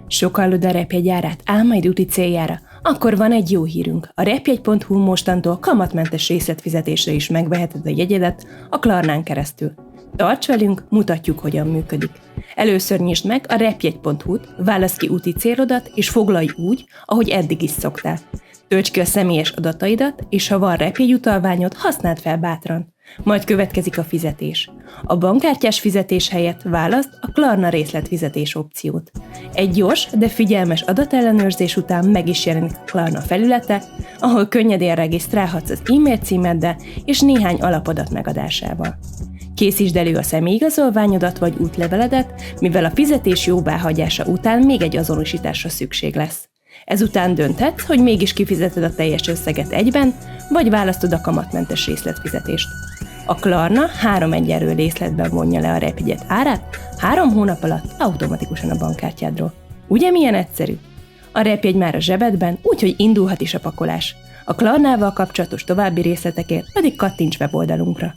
Sokallod a repjegyárát álmaid úti céljára? Akkor van egy jó hírünk. A repjegy.hu mostantól kamatmentes részletfizetésre is megveheted a jegyedet a Klarnán keresztül. Tarts velünk, mutatjuk, hogyan működik. Először nyisd meg a repjegy.hu-t, válaszd ki úti célodat, és foglalj úgy, ahogy eddig is szoktál. Töltsd ki a személyes adataidat, és ha van repjegyutalványod, használd fel bátran. Majd következik a fizetés. A bankkártyás fizetés helyett válaszd a Klarna részletfizetés opciót. Egy gyors, de figyelmes adatellenőrzés után meg is jelenik a Klarna felülete, ahol könnyedén regisztrálhatsz az e-mail címeddel és néhány alapadat megadásával. Készítsd elő a személyigazolványodat vagy útleveledet, mivel a fizetés jóváhagyása után még egy azonosításra szükség lesz. Ezután dönthetsz, hogy mégis kifizeted a teljes összeget egyben, vagy választod a kamatmentes részletfizetést. A Klarna 3 egyenlő részletben vonja le a repjegyet árát 3 hónap alatt automatikusan a bankkártyádról. Ugye milyen egyszerű? A repjegy már a zsebedben, úgyhogy indulhat is a pakolás. A Klarnával kapcsolatos további részletekért pedig kattints weboldalunkra.